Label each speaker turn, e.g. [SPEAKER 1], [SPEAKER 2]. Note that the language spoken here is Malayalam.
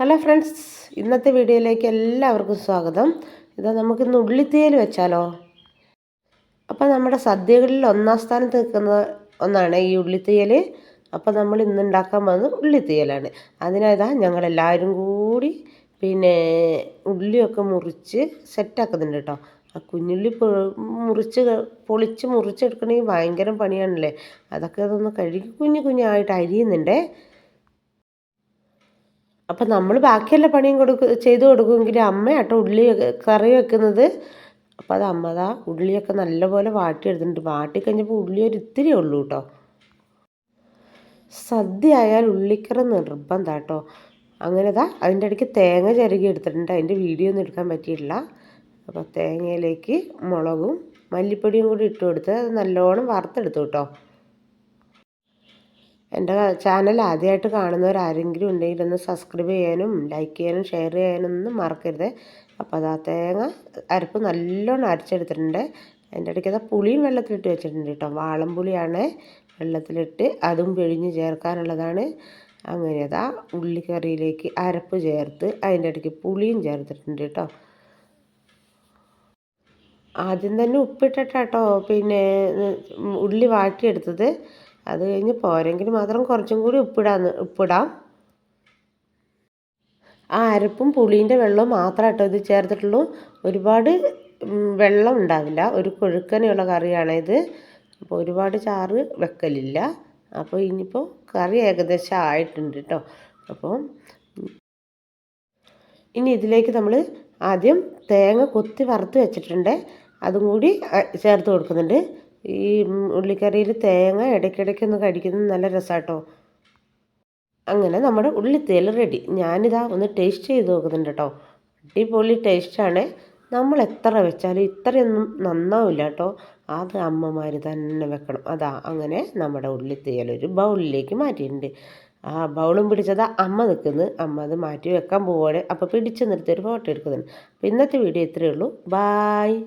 [SPEAKER 1] ഹലോ ഫ്രണ്ട്സ്, ഇന്നത്തെ വീഡിയോയിലേക്ക് എല്ലാവർക്കും സ്വാഗതം. ഇതാ നമുക്കിന്ന് ഉള്ളിത്തീയൽ വെച്ചാലോ. അപ്പോൾ നമ്മുടെ സദ്യകളിൽ ഒന്നാം സ്ഥാനത്ത് നിൽക്കുന്ന ഒന്നാണ് ഈ ഉള്ളിത്തീയൽ. അപ്പോൾ നമ്മൾ ഇന്ന് ഉണ്ടാക്കാൻ പോകുന്നത് ഉള്ളിത്തീയലാണ്. അതിനാ ഞങ്ങളെല്ലാവരും കൂടി ഉള്ളിയൊക്കെ മുറിച്ച് സെറ്റാക്കുന്നുണ്ട് കേട്ടോ. ആ കുഞ്ഞുള്ളി പൊളിച്ച് മുറിച്ചെടുക്കണമെങ്കിൽ ഭയങ്കര പണിയാണല്ലേ. അതൊക്കെ അതൊന്ന് കഴുകി കുഞ്ഞായിട്ട് അരിയുന്നുണ്ടേ. അപ്പം നമ്മൾ ബാക്കിയെല്ലാ പണിയും ചെയ്ത് കൊടുക്കുമെങ്കിൽ അമ്മയാട്ടോ ഉള്ളി കറി വെക്കുന്നത്. അപ്പോൾ അത് അമ്മ ഉള്ളിയൊക്കെ നല്ലപോലെ വാട്ടിയെടുത്തിട്ടുണ്ട്. വാട്ടിക്കഴിഞ്ഞപ്പോൾ ഉള്ളി ഒരു ഇത്തിരി ഉള്ളൂ കേട്ടോ. സദ്യ ആയാൽ ഉള്ളിക്കറി നിർബന്ധം കേട്ടോ. അങ്ങനെ അതിൻ്റെ ഇടയ്ക്ക് തേങ്ങ ചിരകി എടുത്തിട്ടുണ്ട്. അതിൻ്റെ വീഡിയോ ഒന്നും എടുക്കാൻ പറ്റിയിട്ടില്ല. അപ്പോൾ തേങ്ങയിലേക്ക് മുളകും മല്ലിപ്പൊടിയും കൂടി ഇട്ട് കൊടുത്ത് അത് നല്ലോണം വറുത്തെടുത്തു കേട്ടോ. എൻ്റെ ചാനൽ ആദ്യമായിട്ട് കാണുന്നവരാരെങ്കിലും ഉണ്ടെങ്കിൽ ഒന്ന് സബ്സ്ക്രൈബ് ചെയ്യാനും ലൈക്ക് ചെയ്യാനും ഷെയർ ചെയ്യാനും ഒന്നും മറക്കരുത്. അപ്പോൾ തേങ്ങ അരപ്പ് നല്ലോണം അരച്ചെടുത്തിട്ടുണ്ട്. അതിൻ്റെ ഇടയ്ക്ക് പുളിയും വെള്ളത്തിലിട്ട് വെച്ചിട്ടുണ്ട് കേട്ടോ. വാളംപുളിയാണ് വെള്ളത്തിലിട്ട് അതും പിഴിഞ്ഞ് ചേർക്കാനുള്ളതാണ്. അങ്ങനെ ഉള്ളിക്കറിയിലേക്ക് അരപ്പ് ചേർത്ത് അതിൻ്റെ ഇടയ്ക്ക് പുളിയും ചേർത്തിട്ടുണ്ട് കേട്ടോ. ആദ്യം തന്നെ ഉപ്പിട്ടിട്ടാട്ടോ ഉള്ളി വാട്ടിയെടുത്തത്. അത് കഴിഞ്ഞ് പോരെങ്കിൽ മാത്രം കുറച്ചും കൂടി ഉപ്പിടാം. ആ അരപ്പും പുളീൻ്റെ വെള്ളവും മാത്രമായിട്ടോ ഇത് ചേർത്തിട്ടുള്ളൂ. ഒരുപാട് വെള്ളം ഉണ്ടാവില്ല. ഒരു കൊഴുക്കനെയുള്ള കറിയാണിത്. അപ്പോൾ ഒരുപാട് ചാറ് വെക്കലില്ല. അപ്പോൾ ഇനിയിപ്പോൾ കറി ഏകദേശം ആയിട്ടുണ്ട് കേട്ടോ. അപ്പോൾ ഇനി ഇതിലേക്ക് നമ്മൾ ആദ്യം തേങ്ങ കൊത്തി വറുത്ത് വെച്ചിട്ടുണ്ട്. അതും കൂടി ചേർത്ത് കൊടുക്കുന്നുണ്ട്. ഈ ഉള്ളിക്കറിയിൽ തേങ്ങ ഇടയ്ക്കിടയ്ക്കൊന്ന് കടിക്കുന്നത് നല്ല രസമാട്ടോ. അങ്ങനെ നമ്മുടെ ഉള്ളിത്തീയൽ റെഡി. ഒന്ന് ടേസ്റ്റ് ചെയ്ത് നോക്കുന്നുണ്ട് കേട്ടോ. അടിപൊളി ടേസ്റ്റാണ്. നമ്മൾ എത്ര വെച്ചാലും ഇത്രയൊന്നും നന്നാവില്ല കേട്ടോ. അത് അമ്മമാർ തന്നെ വെക്കണം. അങ്ങനെ നമ്മുടെ ഉള്ളിത്തീയൽ ഒരു ബൗളിലേക്ക് മാറ്റിയിട്ടുണ്ട്. ആ ബൗളും പിടിച്ചത് അമ്മ നിൽക്കുന്നു. അമ്മ അത് മാറ്റി വെക്കാൻ പോവുകയാണ്. അപ്പോൾ പിടിച്ച് നിർത്തി ഒരു ഫോട്ടോ എടുക്കുന്നുണ്ട്. അപ്പോൾ ഇന്നത്തെ വീഡിയോ ഇത്രയേ ഉള്ളൂ. ബായ്.